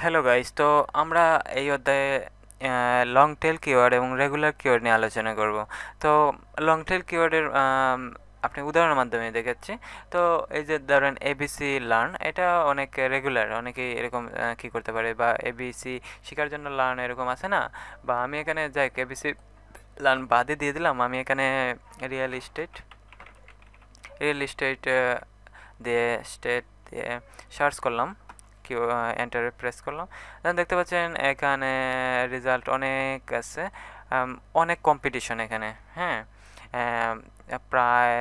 Hello guys, তো আমরা এই অধ্যায়ে লং টেল কিওয়ার্ড এবং রেগুলার কিওয়ার্ড নিয়ে আলোচনা করব। তো লং টেল কিওয়ার্ডের আপনি উদাহরণের মাধ্যমে দেখাচ্ছি। তো এই যে ধরেন এবিসি লার্ন, এটা অনেক রেগুলার, অনেকেই এরকম কি করতে পারে, বা এবিসি শেখার জন্য লার্ন এরকম আছে না। বা আমি এখানে যাই এবিসি লার্ন বাদে দিয়ে দিলাম, আমি এখানে রিয়েল এস্টেট দিয়ে স্টেট দিয়ে সার্চ করলাম, কিউ এন্টারে প্রেস করলাম। দেন দেখতে পাচ্ছেন এখানে রেজাল্ট অনেক আছে, অনেক কম্পিটিশন এখানে। হ্যাঁ, প্রায়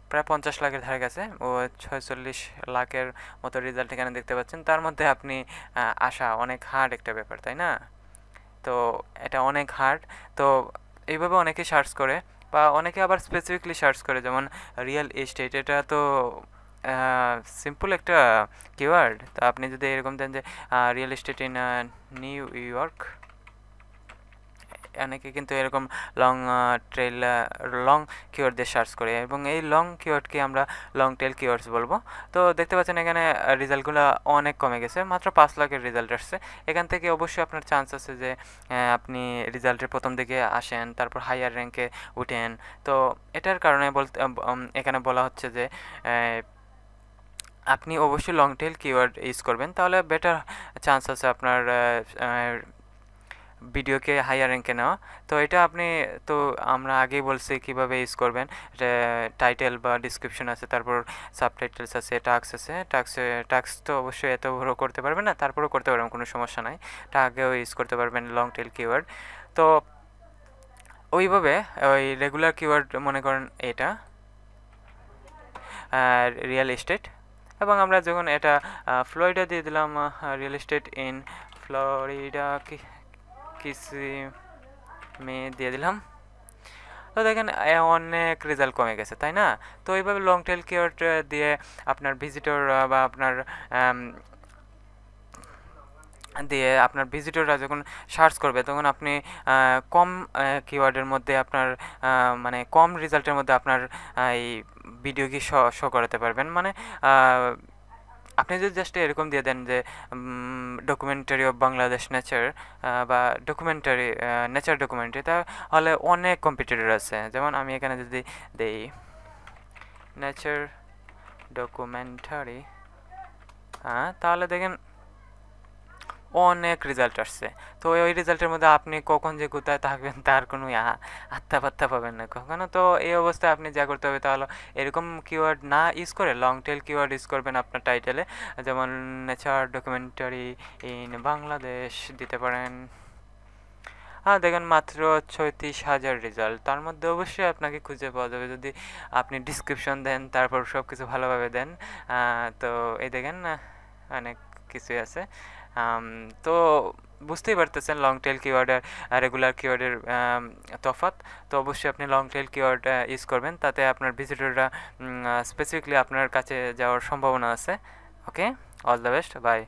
প্রায় 50 লাখের ধারে কাছে ও 46 লাখের মতো রেজাল্ট এখানে দেখতে পাচ্ছেন। তার মধ্যে আপনি আসা অনেক হার্ড একটা ব্যাপার, তাই না? তো এটা অনেক হার্ড। তো এইভাবে অনেকে সার্চ করে, বা অনেকে আবার স্পেসিফিকলি সার্চ করে, যেমন রিয়েল এস্টেট, এটা তো সিম্পল একটা কিওয়ার্ড। তো আপনি যদি এরকম দেন যে real estate in new York, অনেকে কিন্তু এরকম লং লং কিওয়ার্ড দিয়ে সার্চ করে, এবং এই লং কিওয়ার্ডকে আমরা লং টেল কিওয়ার্ডস বলবো। তো দেখতে পাচ্ছেন এখানে রেজাল্টগুলো অনেক কমে গেছে, মাত্র 5 লাখের রেজাল্ট আসছে। এখান থেকে অবশ্যই আপনার চান্স আছে যে আপনি রেজাল্টের প্রথম দিকে আসেন, তারপর হাইয়ার র্যাঙ্কে উঠেন। তো এটার কারণে এখানে বলা হচ্ছে যে আপনি অবশ্যই লং টেল কিওয়ার্ড ইউজ করবেন, তাহলে বেটার চান্স আছে আপনার ভিডিওকে হাইয়ার র্যাঙ্কে নেওয়া। তো এটা আপনি, তো আমরা আগেই বলছি কিভাবে ইউজ করবেন। টাইটেল বা ডিসক্রিপশন আছে, তারপর সাবটাইটেলস আছে, টাক্স আছে। টাক্স তো অবশ্যই এত বড় করতে পারবেন না, তারপরেও করতে পারবেন, কোনো সমস্যা নাই। আগেও ইউজ করতে পারবেন লং টেল কিওয়ার্ড। তো ওইভাবে ওই রেগুলার কিওয়ার্ড মনে করেন এটা রিয়েল এস্টেট, এবং আমরা যখন এটা ফ্লোরিডা দিয়ে দিলাম, রিয়েল এস্টেট ইন ফ্লোরিডা কিসিমে দিয়ে দিলাম। তো দেখেন অনেক রেজাল্ট কমে গেছে, তাই না? তো এইভাবে লং টেল কিওয়ার্ড দিয়ে আপনার ভিজিটর বা আপনার ভিজিটররা যখন সার্চ করবে, তখন আপনি কম কিওয়ার্ডের মধ্যে আপনার মানে কম রেজাল্টের মধ্যে আপনার এই ভিডিও কি শো করাতে পারবেন। মানে আপনি যদি জাস্ট এরকম দিয়ে দেন যে ডকুমেন্টারি অফ বাংলাদেশ নেচার, বা ডকুমেন্টারি নেচার ডকুমেন্টারি, তাহলে অনেক কম্পিটিটর আছে। যেমন আমি এখানে যদি দেই নেচার ডকুমেন্টারি, তাহলে দেখেন অনেক রেজাল্ট আসছে। তো ওই রেজাল্টের মধ্যে আপনি কখন যে কোথায় থাকবেন তার কোনো আত্মা পাত্তা পাবেন না কখনো। তো এই অবস্থায় আপনি যা করতে হবে, তাহলে এরকম কিওয়ার্ড না ইউজ করে লং টেল কিওয়ার্ড ইউজ করবেন আপনার টাইটেলে। যেমন নেচার ডকুমেন্টারি ইন বাংলাদেশ দিতে পারেন। দেখেন মাত্র 36,000 রেজাল্ট। তার মধ্যে অবশ্যই আপনাকে খুঁজে পাওয়া যাবে যদি আপনি ডিসক্রিপশন দেন, তারপর সব কিছু ভালোভাবে দেন। তো এই দেখেন অনেক কিছুই আছে। তো বুঝতেই পারতেছেন লং টেল কিওয়ার্ড আর রেগুলার কিওয়ার্ডের তফাৎ। তো অবশ্যই আপনি লং টেল কিওয়ার্ড ইউজ করবেন, তাতে আপনার ভিজিটররা স্পেসিফিকলি আপনার কাছে যাওয়ার সম্ভাবনা আছে। ওকে, অল দ্য বেস্ট, বাই।